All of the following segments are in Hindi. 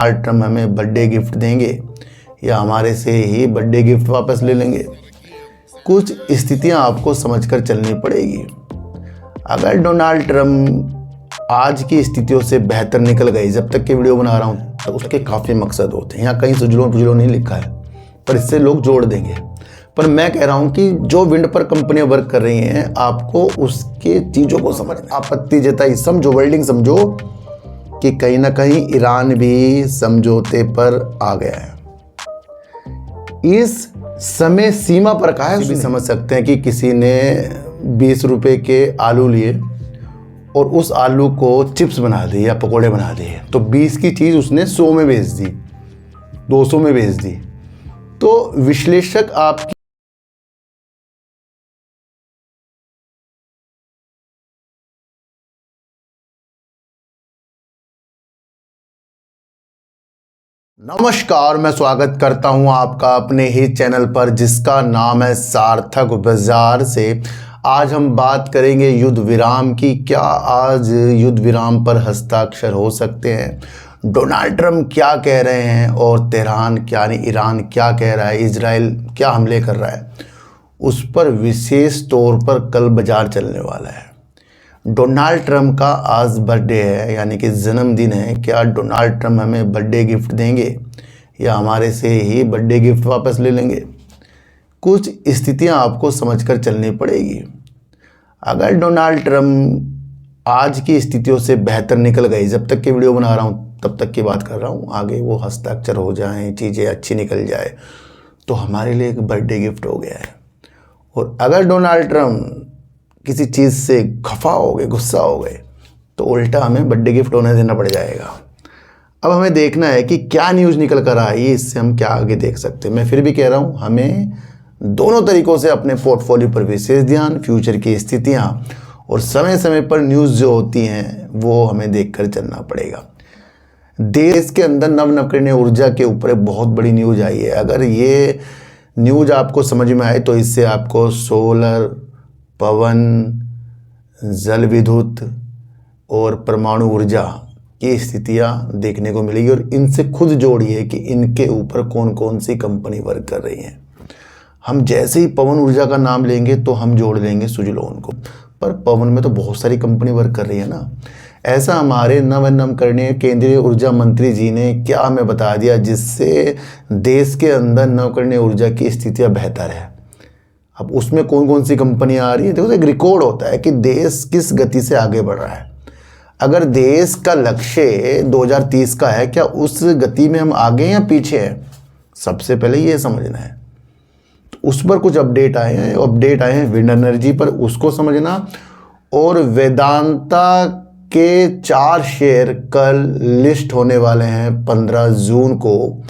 डोनाल्ड ट्रम्प हमें बर्थडे गिफ्ट देंगे या हमारे से ही बर्थडे गिफ्ट वापस ले लेंगे। कुछ स्थितियां आपको समझकर चलनी पड़ेगी। अगर डोनाल्ड ट्रम्प आज की स्थितियों से बेहतर निकल गए, जब तक की वीडियो बना रहा हूँ तो उसके काफ़ी मकसद होते हैं। यहाँ कहीं सुजलों नहीं लिखा है, पर इससे लोग जोड़ देंगे। पर मैं कह रहा हूँ कि जो विंड पर कंपनियां वर्क कर रही हैं, आपको उसके चीज़ों को समझना। आपत्ति जताई समझो, वर्डिंग समझो कि कहीं ना कहीं ईरान भी समझौते पर आ गया है। इस समय सीमा पर कहा है, भी समझ सकते हैं कि किसी ने 20 रुपए के आलू लिए और उस आलू को चिप्स बना दिए या पकोड़े बना दिए, तो 20 की चीज़ उसने 100 में बेच दी, 200 में बेच दी। तो विश्लेषक आपकी नमस्कार, मैं स्वागत करता हूं आपका अपने ही चैनल पर जिसका नाम है सार्थक बाजार से। आज हम बात करेंगे युद्ध विराम की। क्या आज युद्ध विराम पर हस्ताक्षर हो सकते हैं? डोनाल्ड ट्रम्प क्या कह रहे हैं और तेहरान यानी ईरान क्या कह रहा है, इजराइल क्या हमले कर रहा है, उस पर विशेष तौर पर कल बाजार चलने वाला है। डोनाल्ड ट्रम्प का आज बर्थडे है, यानी कि जन्मदिन है। क्या डोनाल्ड ट्रम्प हमें बर्थडे गिफ्ट देंगे या हमारे से ही बर्थडे गिफ्ट वापस ले लेंगे? कुछ स्थितियां आपको समझकर चलनी पड़ेगी। अगर डोनाल्ड ट्रम्प आज की स्थितियों से बेहतर निकल गए, जब तक की वीडियो बना रहा हूँ तब तक की बात कर रहा हूँ, आगे वो हस्ताक्षर हो जाएं, चीज़ें अच्छी निकल जाए, तो हमारे लिए एक बर्थडे गिफ्ट हो गया है। और अगर डोनाल्ड ट्रम्प किसी चीज़ से खफा हो गए, गुस्सा हो गए, तो उल्टा हमें बर्थडे गिफ्ट होने देना पड़ जाएगा। अब हमें देखना है कि क्या न्यूज़ निकल कर आई, इससे हम क्या आगे देख सकते हैं। मैं फिर भी कह रहा हूँ, हमें दोनों तरीक़ों से अपने पोर्टफोलियो पर विशेष ध्यान, फ्यूचर की स्थितियाँ और समय समय पर न्यूज़ जो होती हैं वो हमें देख कर चलना पड़ेगा। देश के अंदर नवकरणीय ऊर्जा के ऊपर बहुत बड़ी न्यूज़ आई है। अगर ये न्यूज़ आपको समझ में आए तो इससे आपको सोलर, पवन, जल विद्युत और परमाणु ऊर्जा की स्थितियां देखने को मिलेगी। और इनसे खुद जोड़िए कि इनके ऊपर कौन कौन सी कंपनी वर्क कर रही हैं। हम जैसे ही पवन ऊर्जा का नाम लेंगे तो हम जोड़ लेंगे सुजलोन को, पर पवन में तो बहुत सारी कंपनी वर्क कर रही है ना। ऐसा हमारे नवकरणीय केंद्रीय ऊर्जा मंत्री जी ने क्या हमें बता दिया, जिससे देश के अंदर नवकरणीय ऊर्जा की स्थितियाँ बेहतर है। अब उसमें कौन कौन सी कंपनियां आ रही हैं, देखो एक रिकॉर्ड होता है कि देश किस गति से आगे बढ़ रहा है। अगर देश का लक्ष्य 2030 का है, क्या उस गति में हम आगे हैं या पीछे हैं, सबसे पहले ये समझना है। तो उस पर कुछ अपडेट आए हैं विंड एनर्जी पर, उसको समझना। और वेदांता के 4 शेयर कल लिस्ट होने वाले हैं 15 जून को।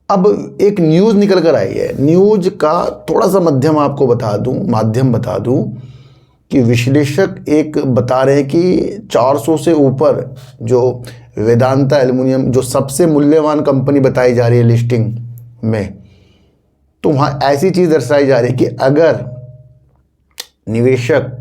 अब एक न्यूज़ निकल कर आई है, न्यूज़ का थोड़ा सा माध्यम बता दूं कि विश्लेषक एक बता रहे हैं कि 400 से ऊपर जो वेदांता एल्युमिनियम, जो सबसे मूल्यवान कंपनी बताई जा रही है लिस्टिंग में, तो वहाँ ऐसी चीज़ दर्शाई जा रही है कि अगर निवेशक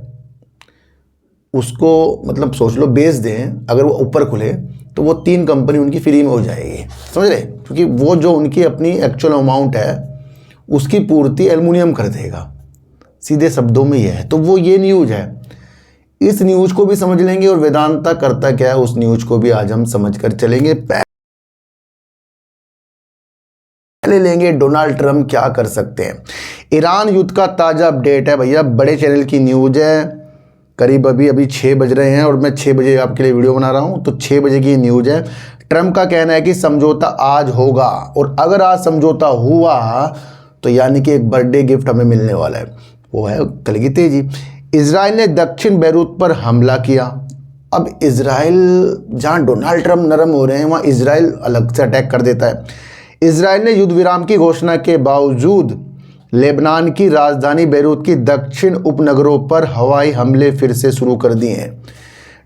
उसको मतलब सोच लो बेच दें, अगर वो ऊपर खुले तो वो 3 कंपनी उनकी फ्री में हो जाएगी, समझ रहे? क्योंकि वो जो उनकी अपनी एक्चुअल अमाउंट है उसकी पूर्ति एल्युमिनियम कर देगा, सीधे शब्दों में यह है। तो वो ये न्यूज़ है, इस न्यूज़ को भी समझ लेंगे और वेदांता करता क्या है उस न्यूज़ को भी आज हम समझ कर चलेंगे। पहले लेंगे डोनाल्ड ट्रम्प क्या कर सकते हैं। ईरान युद्ध का ताज़ा अपडेट है भैया, बड़े चैनल की न्यूज़ है। करीब अभी 6 बज रहे हैं और मैं 6 बजे आपके लिए वीडियो बना रहा हूं, तो 6 बजे की न्यूज़ है। ट्रम्प का कहना है कि समझौता आज होगा, और अगर आज समझौता हुआ तो यानी कि एक बर्थडे गिफ्ट हमें मिलने वाला है, वो है कल की तेजी। इजराइल ने दक्षिण बैरूत पर हमला किया। अब इजराइल, जहां डोनाल्ड ट्रम्प नरम हो रहे हैं वहां इजराइल अलग से अटैक कर देता है। इजराइल ने युद्ध विराम की घोषणा के बावजूद लेबनान की राजधानी बैरूत की दक्षिण उपनगरों पर हवाई हमले फिर से शुरू कर दिए हैं।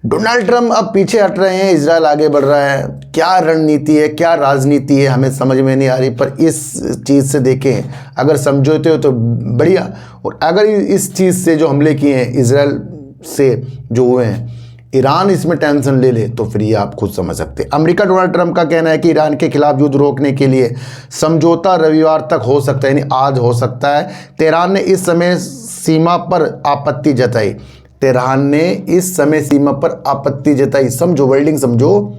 डोनाल्ड ट्रम्प अब पीछे हट रहे हैं, इजराइल आगे बढ़ रहा है। क्या रणनीति है, क्या राजनीति है, हमें समझ में नहीं आ रही। पर इस चीज़ से देखें, अगर समझौते हो तो बढ़िया, और अगर इस चीज़ से जो हमले किए हैं इजराइल से जो हुए हैं, ईरान इसमें टेंशन ले ले तो फिर ये आप खुद समझ सकते हैं। अमेरिका डोनाल्ड ट्रंप का कहना है कि ईरान के खिलाफ युद्ध रोकने के लिए समझौता रविवार तक हो सकता है, यानी आज हो सकता है। तेहरान ने इस समय सीमा पर आपत्ति जताई। तेहरान ने इस समय सीमा पर आपत्ति जताई। समझो, वर्डिंग समझो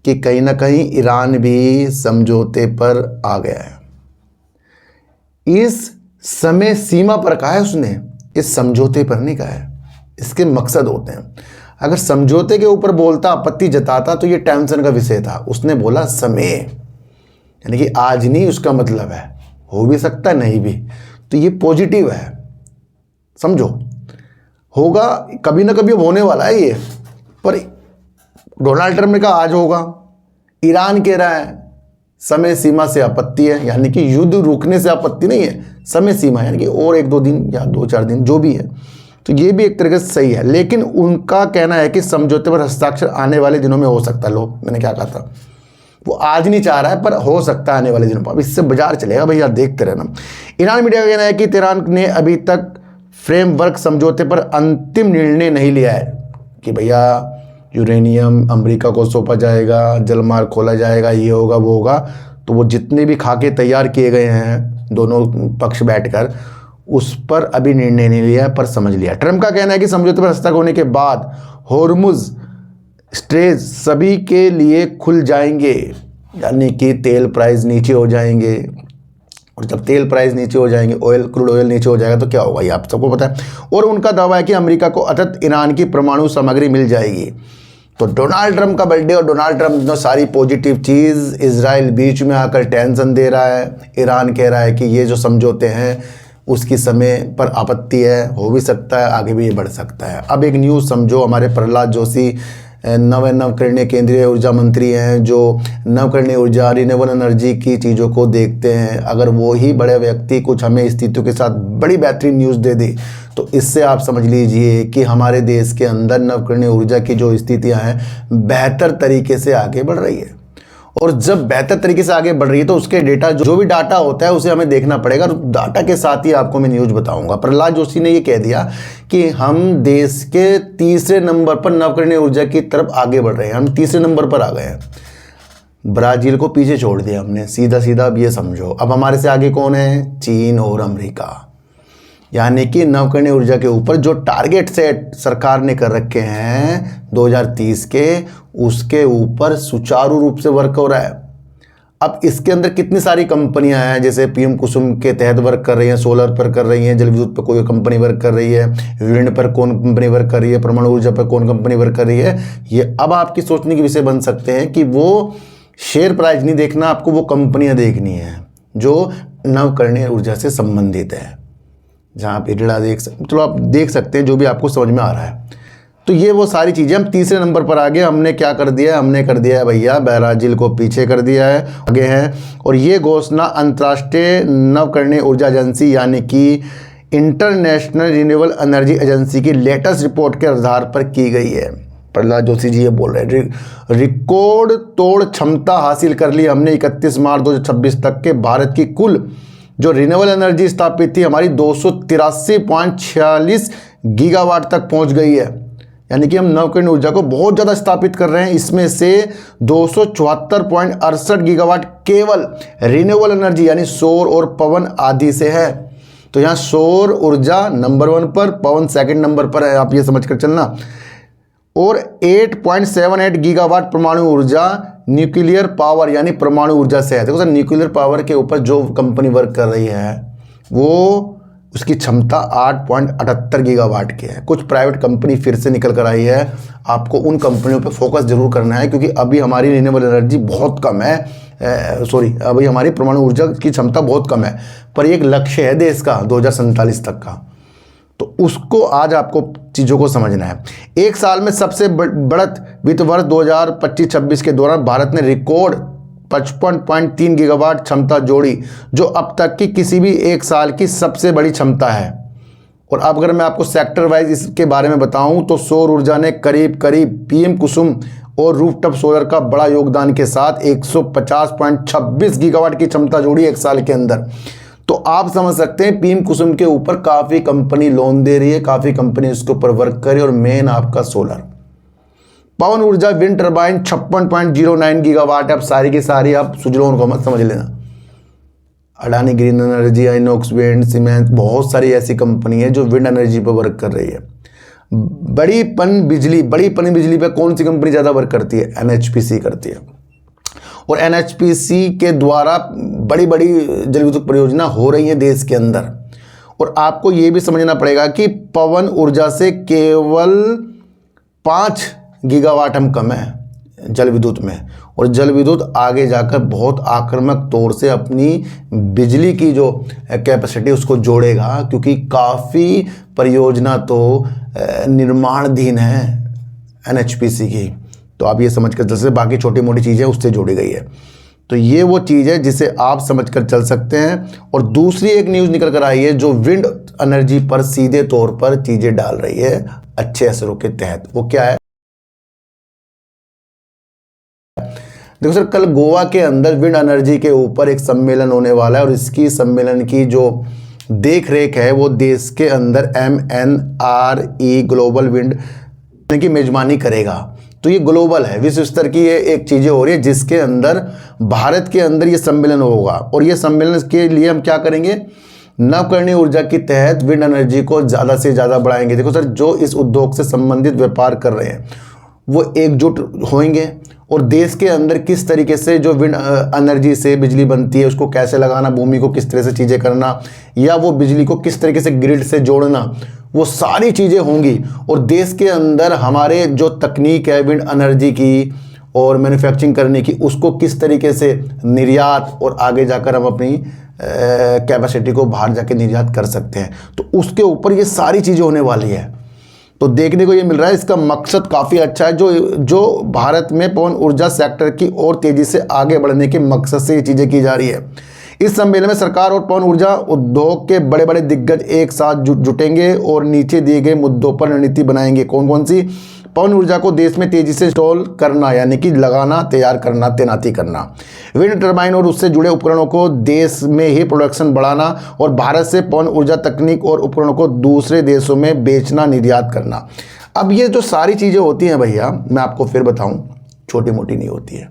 कि कहीं ना कहीं ईरान भी समझौते पर आ गया है। इस समय सीमा पर कहा है उसने, इस समझौते पर नहीं कहा है। इसके मकसद होते हैं। अगर समझौते के ऊपर बोलता, आपत्ति जताता तो ये टेंशन का विषय था। उसने बोला समय, यानी कि आज नहीं, उसका मतलब है हो भी सकता है नहीं भी, तो ये पॉजिटिव है। समझो, होगा कभी ना कभी होने वाला है ये। पर डोनाल्ड ट्रंप ने कहा आज होगा, ईरान कह रहा है समय सीमा से आपत्ति है, यानी कि युद्ध रुकने से आपत्ति नहीं है, समय सीमा यानी कि और 1-2 दिन या 2-4 दिन जो भी है। तो ये भी एक तरीके से सही है, लेकिन उनका कहना है कि समझौते पर हस्ताक्षर आने वाले दिनों में हो सकता है। लोग, मैंने क्या कहा था, वो आज नहीं चाह रहा है पर हो सकता है आने वाले दिनों पर। अब इससे बाजार चलेगा भैया, देखते रहना। ईरान मीडिया का कहना है कि तेहरान ने अभी तक फ्रेमवर्क समझौते पर अंतिम निर्णय नहीं लिया है कि भैया यूरेनियम अमेरिका को सौंपा जाएगा, जलमार्ग खोला जाएगा, ये होगा वो होगा। तो वो जितने भी खाके तैयार किए गए हैं दोनों पक्ष बैठकर, उस पर अभी निर्णय नहीं लिया है पर समझ लिया। ट्रंप का कहना है कि समझौते पर हस्ताक्षर होने के बाद होर्मुज स्ट्रेट सभी के लिए खुल जाएंगे, यानी कि तेल प्राइस नीचे हो जाएंगे। और जब तेल प्राइस नीचे हो जाएंगे, क्रूड ऑयल नीचे हो जाएगा तो क्या होगा ये आप सबको पता है। और उनका दावा है कि अमेरिका को अथत ईरान की परमाणु सामग्री मिल जाएगी। तो डोनाल्ड ट्रंप का बर्थडे और डोनाल्ड ट्रंप ने सारी पॉजिटिव चीज़, इजराइल बीच में आकर टेंशन दे रहा है। ईरान कह रहा है कि ये जो समझौते हैं उसकी समय पर आपत्ति है, हो भी सकता है आगे भी ये बढ़ सकता है। अब एक न्यूज़ समझो, हमारे प्रहलाद जोशी नवकरणीय केंद्रीय ऊर्जा मंत्री हैं, जो नवकरणीय ऊर्जा रिन्यूएबल एनर्जी की चीज़ों को देखते हैं। अगर वो ही बड़े व्यक्ति कुछ हमें स्थितियों के साथ बड़ी बेहतरीन न्यूज़ दे दे तो इससे आप समझ लीजिए कि हमारे देश के अंदर नवकरणीय ऊर्जा की जो स्थितियां हैं बेहतर तरीके से आगे बढ़ रही है। और जब बेहतर तरीके से आगे बढ़ रही है तो उसके डेटा, जो भी डाटा होता है उसे हमें देखना पड़ेगा। और डाटा के साथ ही आपको मैं न्यूज़ बताऊंगा। प्रहलाद जोशी ने ये कह दिया कि हम देश के तीसरे नंबर पर नवकरणीय ऊर्जा की तरफ आगे बढ़ रहे हैं। हम तीसरे नंबर पर आ गए हैं, ब्राज़ील को पीछे छोड़ दिया हमने, सीधा सीधा। अब ये समझो, अब हमारे से आगे कौन है, चीन और अमेरिका। यानी कि नवकरणीय ऊर्जा के ऊपर जो टारगेट सेट सरकार ने कर रखे हैं 2030 के, उसके ऊपर सुचारू रूप से वर्क हो रहा है। अब इसके अंदर कितनी सारी कंपनियां हैं, जैसे पीएम कुसुम के तहत वर्क कर रही हैं, सोलर पर कर रही हैं, जल विद्युत पर कोई कंपनी वर्क कर रही है, विंड पर कौन कंपनी वर्क कर रही है, परमाणु ऊर्जा पर कौन कंपनी वर्क कर रही है। ये अब आपकी सोचने के विषय बन सकते हैं कि वो शेयर प्राइस नहीं देखना, आपको वो कंपनियां देखनी है जो नवकरणीय ऊर्जा से संबंधित है, जहाँ आप इटड़ा चलो आप देख सकते हैं जो भी आपको समझ में आ रहा है। तो ये वो सारी चीज़ें, हम तीसरे नंबर पर आ गए। हमने क्या कर दिया, हमने कर दिया है भैया ब्राज़ील को पीछे कर दिया है, आगे हैं। और ये घोषणा अंतर्राष्ट्रीय नवकरणीय ऊर्जा एजेंसी यानी कि इंटरनेशनल रिन्यूएबल एनर्जी एजेंसी की लेटेस्ट रिपोर्ट के आधार पर की गई है। प्रहलाद जोशी जी ये बोल रहे हैं, रिकॉर्ड तोड़ क्षमता हासिल कर ली हमने 31 मार्च 2026 तक के। भारत की कुल जो रिन्यूएबल एनर्जी स्थापित थी हमारी 283.46 गीगावाट तक पहुंच गई है। यानी कि हम नवकरणीय ऊर्जा को बहुत ज़्यादा स्थापित कर रहे हैं। इसमें से 274.68 गीगावाट केवल रिन्यूएबल एनर्जी यानी सौर और पवन आदि से है। तो यहाँ सौर ऊर्जा नंबर 1 पर, पवन सेकंड नंबर पर है, आप ये समझ कर चलना। और 8.78 गीगावाट परमाणु ऊर्जा न्यूक्लियर पावर यानी परमाणु ऊर्जा से है। देखो सर, न्यूक्लियर पावर के ऊपर जो कंपनी वर्क कर रही है वो उसकी क्षमता 8.78 गीगावाट की है। कुछ प्राइवेट कंपनी फिर से निकल कर आई है, आपको उन कंपनियों पे फोकस जरूर करना है क्योंकि अभी हमारी रिन्यूएबल एनर्जी बहुत कम है, अभी हमारी परमाणु ऊर्जा की क्षमता बहुत कम है। पर एक लक्ष्य है देश का 2047 तक का, तो उसको आज आपको चीज़ों को समझना है। एक साल में सबसे बढ़त वित्त वर्ष 2025-26 के दौरान भारत ने रिकॉर्ड 55.3 गीगावाट क्षमता जोड़ी, जो अब तक की किसी भी एक साल की सबसे बड़ी क्षमता है। और अब अगर मैं आपको सेक्टर वाइज इसके बारे में बताऊं तो सौर ऊर्जा ने करीब पीएम कुसुम और रूफटॉप सोलर का बड़ा योगदान के साथ 150.26 गीगावाट की क्षमता जोड़ी एक साल के अंदर। तो आप समझ सकते हैं पीएम कुसुम के ऊपर काफ़ी कंपनी लोन दे रही है, काफ़ी कंपनी उसके ऊपर वर्क कर रही है। और मेन आपका सोलर, पवन ऊर्जा विंड टर्बाइन 56.09 गीगावाट है। अब सारी की सारी आप सुजलोन को मत समझ लेना। Adani green energy, INOX wind, siemens, बहुत सारी ऐसी कंपनी है जो विंड एनर्जी पर वर्क कर रही है। बड़ी पन बिजली पे कौन सी कंपनी ज़्यादा वर्क करती है? एनएचपीसी करती है। और एनएचपीसी के द्वारा बड़ी बड़ी जल विद्युत परियोजना हो रही है देश के अंदर। और आपको ये भी समझना पड़ेगा कि पवन ऊर्जा से केवल 5 गीगावाट हम कम है जल विद्युत में, और जल विद्युत आगे जाकर बहुत आक्रामक तौर से अपनी बिजली की जो कैपेसिटी उसको जोड़ेगा, क्योंकि काफ़ी परियोजना तो निर्माणाधीन है एनएचपीसी की। तो आप ये समझ कर चल सकते, बाकी छोटी मोटी चीज़ें उससे जोड़ी गई है। तो ये वो चीज़ है जिसे आप समझ कर चल सकते हैं। और दूसरी एक न्यूज़ निकल कर आई है जो विंड एनर्जी पर सीधे तौर पर चीज़ें डाल रही है अच्छे असरों के तहत। वो क्या है? देखो सर, कल गोवा के अंदर विंड एनर्जी के ऊपर एक सम्मेलन होने वाला है, और इसकी सम्मेलन की जो देख रेख है वो देश के अंदर MNRE ग्लोबल विंड की मेजबानी करेगा। तो ये ग्लोबल है, विश्व स्तर की ये एक चीज़ें हो रही है जिसके अंदर भारत के अंदर ये सम्मेलन होगा। और ये सम्मेलन के लिए हम क्या करेंगे? नवकरणीय ऊर्जा के तहत विंड एनर्जी को ज़्यादा से ज़्यादा बढ़ाएंगे। देखो सर, जो इस उद्योग से संबंधित व्यापार कर रहे हैं वो एकजुट होंगे, और देश के अंदर किस तरीके से जो विंड एनर्जी से बिजली बनती है उसको कैसे लगाना, भूमि को किस तरह से चीज़ें करना, या वो बिजली को किस तरीके से ग्रिड से जोड़ना, वो सारी चीज़ें होंगी। और देश के अंदर हमारे जो तकनीक है विंड एनर्जी की और मैन्युफैक्चरिंग करने की, उसको किस तरीके से निर्यात और आगे जाकर हम अपनी कैपेसिटी को बाहर जाके निर्यात कर सकते हैं, तो उसके ऊपर ये सारी चीज़ें होने वाली है। तो देखने को ये मिल रहा है, इसका मकसद काफ़ी अच्छा है। जो भारत में पवन ऊर्जा सेक्टर की और तेज़ी से आगे बढ़ने के मकसद से ये चीज़ें की जा रही है। इस सम्मेलन में सरकार और पवन ऊर्जा उद्योग के बड़े बड़े दिग्गज एक साथ जुटेंगे और नीचे दिए गए मुद्दों पर रणनीति बनाएंगे। कौन कौन सी? पवन ऊर्जा को देश में तेजी से इंस्टॉल करना, यानी कि लगाना, तैयार करना, तैनाती करना, विंड टर्बाइन और उससे जुड़े उपकरणों को देश में ही प्रोडक्शन बढ़ाना, और भारत से पवन ऊर्जा तकनीक और उपकरणों को दूसरे देशों में बेचना, निर्यात करना। अब ये जो सारी चीज़ें होती हैं भैया, मैं आपको फिर बताऊं, छोटी मोटी नहीं होती है।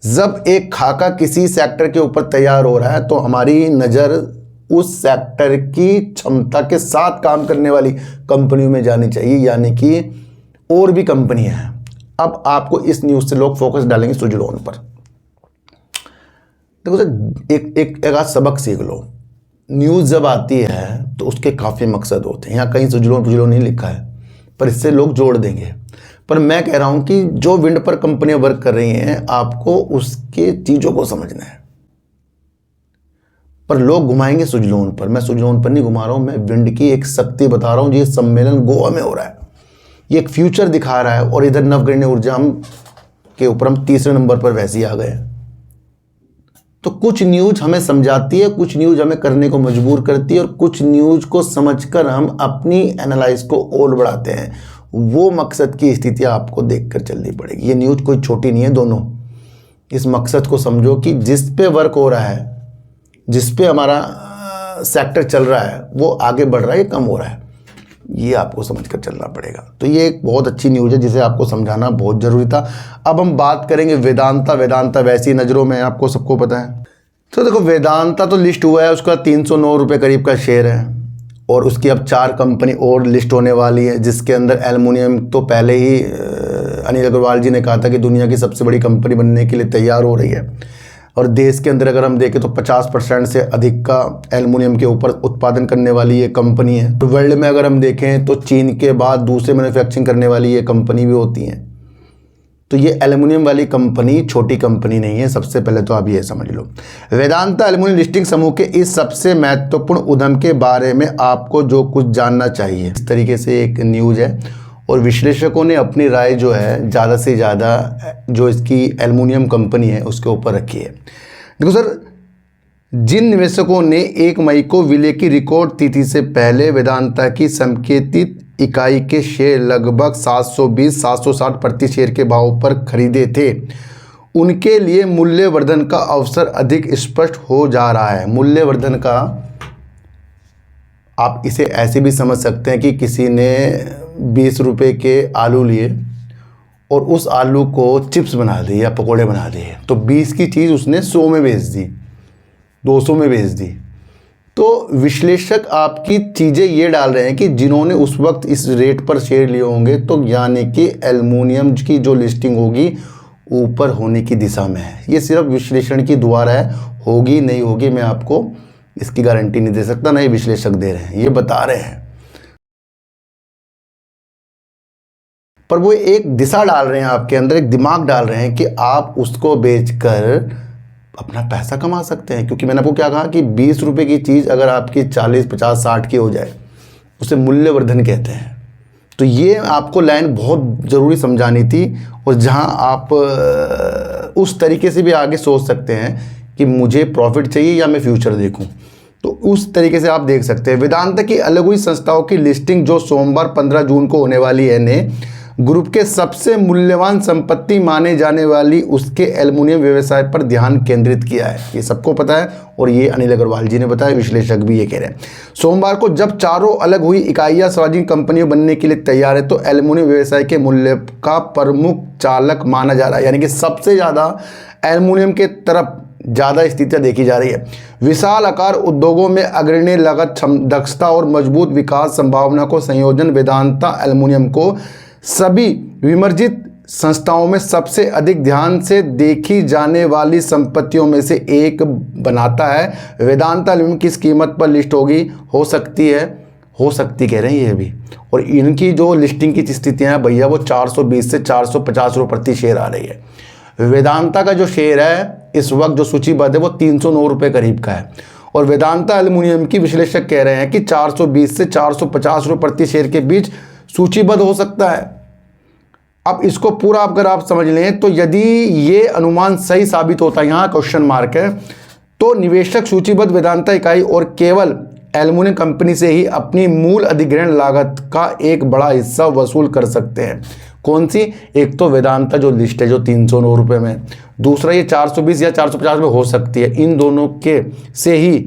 जब एक खाका किसी सेक्टर के ऊपर तैयार हो रहा है तो हमारी नज़र उस सेक्टर की क्षमता के साथ काम करने वाली कंपनियों में जानी चाहिए, यानी कि और भी कंपनियां हैं। अब आपको इस न्यूज़ से लोग फोकस डालेंगे सुजलोन पर। देखो सर, एक आध सबक सीख लो। न्यूज़ जब आती है तो उसके काफ़ी मकसद होते हैं। यहाँ कहीं सुजलोन नहीं लिखा है, पर इससे लोग जोड़ देंगे। पर मैं कह रहा हूँ कि जो विंड पर कंपनियां वर्क कर रही हैं, आपको उसके चीज़ों को समझना है। पर लोग घुमाएंगे सुजलोन पर। मैं सुजलोन पर नहीं घुमा रहा हूँ, मैं विंड की एक शक्ति बता रहा हूँ। ये सम्मेलन गोवा में हो रहा है, ये एक फ्यूचर दिखा रहा है, और इधर नवकरणीय ऊर्जा के ऊपर हम तीसरे नंबर पर वैसे ही आ गए। तो कुछ न्यूज़ हमें समझाती है, कुछ न्यूज़ हमें करने को मजबूर करती है, और कुछ न्यूज़ को समझकर हम अपनी एनालाइज को और बढ़ाते हैं। वो मकसद की स्थिति आपको देखकर चलनी पड़ेगी। ये न्यूज़ कोई छोटी नहीं है, दोनों इस मकसद को समझो कि जिस पे वर्क हो रहा है, जिस पे हमारा सेक्टर चल रहा है, वो आगे बढ़ रहा है, कम हो रहा है, ये आपको समझकर चलना पड़ेगा। तो ये एक बहुत अच्छी न्यूज़ है जिसे आपको समझाना बहुत ज़रूरी था। अब हम बात करेंगे वेदांता वैसी नज़रों में आपको सबको पता है। तो देखो, वेदांता तो लिस्ट हुआ है, उसका 309 रुपये करीब का शेयर है, और उसकी अब 4 कंपनी और लिस्ट होने वाली है, जिसके अंदर एल्युमिनियम तो पहले ही अनिल अग्रवाल जी ने कहा था कि दुनिया की सबसे बड़ी कंपनी बनने के लिए तैयार हो रही है। और देश के अंदर अगर हम देखें तो 50% से अधिक का एल्युमिनियम के ऊपर उत्पादन करने वाली ये कंपनी है। तो वर्ल्ड में अगर हम देखें तो चीन के बाद दूसरे मैन्युफैक्चरिंग करने वाली ये कंपनी भी होती हैं। तो ये एल्युमिनियम वाली कंपनी छोटी कंपनी नहीं है, सबसे पहले तो आप ये समझ लो। वेदांता एल्युमिनियम लिस्टिंग समूह के इस सबसे महत्वपूर्ण उद्यम के बारे में आपको जो कुछ जानना चाहिए, इस तरीके से एक न्यूज़ है। और विश्लेषकों ने अपनी राय जो है ज़्यादा से ज़्यादा जो इसकी एल्युमिनियम कंपनी है उसके ऊपर रखी है। देखो सर, जिन निवेशकों ने 1 मई को विलय की रिकॉर्ड तिथि से पहले वेदांता की संकेतित इकाई के शेयर लगभग 720-760 प्रति शेयर के भाव पर खरीदे थे, उनके लिए मूल्यवर्धन का अवसर अधिक स्पष्ट हो जा रहा है। मूल्यवर्धन का आप इसे ऐसे भी समझ सकते हैं कि किसी ने 20 रुपये के आलू लिए और उस आलू को चिप्स बना दिए या पकोड़े बना दिए, तो 20 की चीज़ उसने 100 में बेच दी, 200 में बेच दी। तो विश्लेषक आपकी चीज़ें ये डाल रहे हैं कि जिन्होंने उस वक्त इस रेट पर शेयर लिए होंगे, तो यानी कि एल्युमिनियम की जो लिस्टिंग होगी ऊपर होने की दिशा में है। ये सिर्फ विश्लेषण की दुआ है, होगी नहीं होगी मैं आपको इसकी गारंटी नहीं दे सकता, ना ये विश्लेषक दे रहे हैं, ये बता रहे हैं। पर वो एक दिशा डाल रहे हैं आपके अंदर, एक दिमाग डाल रहे हैं कि आप उसको बेचकर अपना पैसा कमा सकते हैं। क्योंकि मैंने आपको क्या कहा कि 20 रुपये की चीज़ अगर आपकी 40, 50, 60 की हो जाए, उसे मूल्यवर्धन कहते हैं। तो ये आपको लाइन बहुत ज़रूरी समझानी थी, और जहां आप उस तरीके से भी आगे सोच सकते हैं कि मुझे प्रॉफिट चाहिए या मैं फ्यूचर देखूं, तो उस तरीके से आप देख सकते हैं। वेदांता की अलग हुई संस्थाओं की लिस्टिंग जो सोमवार 15 जून को होने वाली है ने ग्रुप के सबसे मूल्यवान संपत्ति माने जाने वाली उसके एल्युमिनियम व्यवसाय पर ध्यान केंद्रित किया है। ये सबको पता है, और ये अनिल अग्रवाल जी ने बताया, विश्लेषक भी ये कह रहे हैं। सोमवार को जब चारों अलग हुई इकाइयां सार्वजनिक कंपनियों बनने के लिए तैयार है, तो एल्युमिनियम व्यवसाय के मूल्य का प्रमुख चालक माना जा रहा है, यानी कि सबसे ज़्यादा एल्युमिनियम के तरफ ज़्यादा स्थितियाँ देखी जा रही है। विशाल आकार उद्योगों में अग्रणी लागत, दक्षता और मजबूत विकास संभावना को संयोजन वेदांता एल्युमिनियम को सभी विमर्जित संस्थाओं में सबसे अधिक ध्यान से देखी जाने वाली संपत्तियों में से एक बनाता है। वेदांता एल्युमिनियम किस कीमत पर लिस्ट होगी, हो सकती कह रहे हैं ये भी, और इनकी जो लिस्टिंग की स्थितियां हैं भैया वो 420 से 450 रुपये प्रति शेयर आ रही है। वेदांता का जो शेयर है इस वक्त जो सूचीबद्ध है वो 309 रुपये करीब का है, और वेदांता एल्युमिनियम की विश्लेषक कह रहे हैं कि 420 से 450 रुपये प्रति शेयर के बीच सूचीबद्ध हो सकता है। अब इसको पूरा अगर आप समझ लें, तो यदि ये अनुमान सही साबित होता है, यहाँ क्वेश्चन मार्क है, तो निवेशक सूचीबद्ध वेदांता इकाई और केवल एल्युमिनियम कंपनी से ही अपनी मूल अधिग्रहण लागत का एक बड़ा हिस्सा वसूल कर सकते हैं। कौन सी? एक तो वेदांता जो लिस्ट है जो 309 रुपये में, दूसरा ये 420 या 450 में हो सकती है। इन दोनों के से ही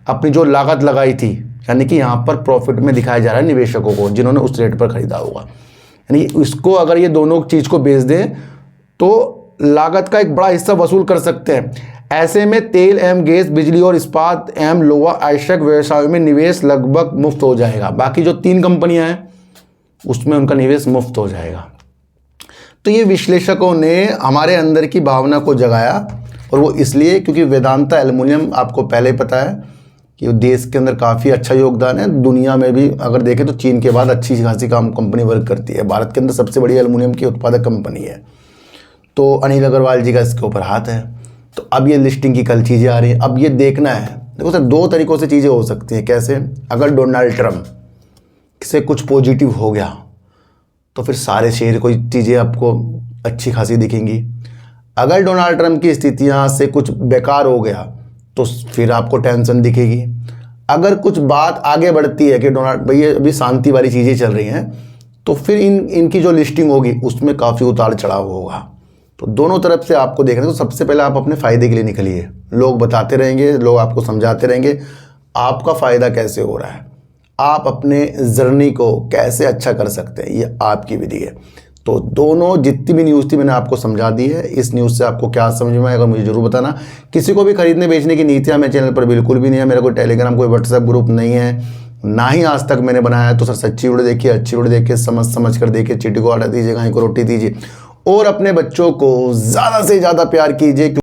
अपनी जो लागत लगाई थी, यानी कि यहाँ पर प्रॉफिट में दिखाया जा रहा है निवेशकों को जिन्होंने उस रेट पर खरीदा होगा। यानी इसको अगर ये दोनों चीज़ को बेच दें तो लागत का एक बड़ा हिस्सा वसूल कर सकते हैं। ऐसे में तेल एवं गैस, बिजली और इस्पात एवं लोहा आवश्यक व्यवसायों में निवेश लगभग मुफ्त हो जाएगा। बाकी जो 3 कंपनियां हैं उसमें उनका निवेश मुफ्त हो जाएगा। तो ये विश्लेषकों ने हमारे अंदर की भावना को जगाया, और वो इसलिए क्योंकि वेदांता एल्युमिनियम आपको पहले ही पता है कि देश के अंदर काफ़ी अच्छा योगदान है। दुनिया में भी अगर देखें तो चीन के बाद अच्छी खासी कंपनी वर्क करती है। भारत के अंदर सबसे बड़ी एल्युमिनियम की उत्पादक कंपनी है। तो अनिल अग्रवाल जी का इसके ऊपर हाथ है। तो अब ये लिस्टिंग की कल चीज़ें आ रही हैं। अब ये देखना है, देखो सर 2 तरीक़ों से चीज़ें हो सकती हैं। कैसे? अगर डोनाल्ड ट्रंप से कुछ पॉजिटिव हो गया तो फिर सारे शेयर कोई चीज़ें आपको अच्छी खासी दिखेंगी। अगर डोनाल्ड ट्रंप की स्थितियाँ से कुछ बेकार हो गया तो फिर आपको टेंशन दिखेगी। अगर कुछ बात आगे बढ़ती है कि डोनाल्ड भैया अभी शांति वाली चीज़ें चल रही हैं, तो फिर इनकी जो लिस्टिंग होगी उसमें काफ़ी उतार चढ़ाव होगा। तो दोनों तरफ से आपको देखना है। तो सबसे पहले आप अपने फ़ायदे के लिए निकलिए। लोग बताते रहेंगे, लोग आपको समझाते रहेंगे, आपका फ़ायदा कैसे हो रहा है, आप अपने जर्नी को कैसे अच्छा कर सकते हैं, ये आपकी विधि है। तो दोनों जितनी भी न्यूज़ थी मैंने आपको समझा दी है। इस न्यूज़ से आपको क्या समझ में आएगा मुझे ज़रूर बताना। किसी को भी खरीदने बेचने की नीतियाँ मेरे चैनल पर बिल्कुल भी नहीं है। मेरा कोई टेलीग्राम, कोई व्हाट्सएप ग्रुप नहीं है, ना ही आज तक मैंने बनाया है। तो सर सच्ची वीडियो देखिए, अच्छी वीडियो देखिए, समझ कर देखिए, चिट्ठी को आटा दीजिए, गाय को रोटी दीजिए, और अपने बच्चों को ज़्यादा से ज़्यादा प्यार कीजिए।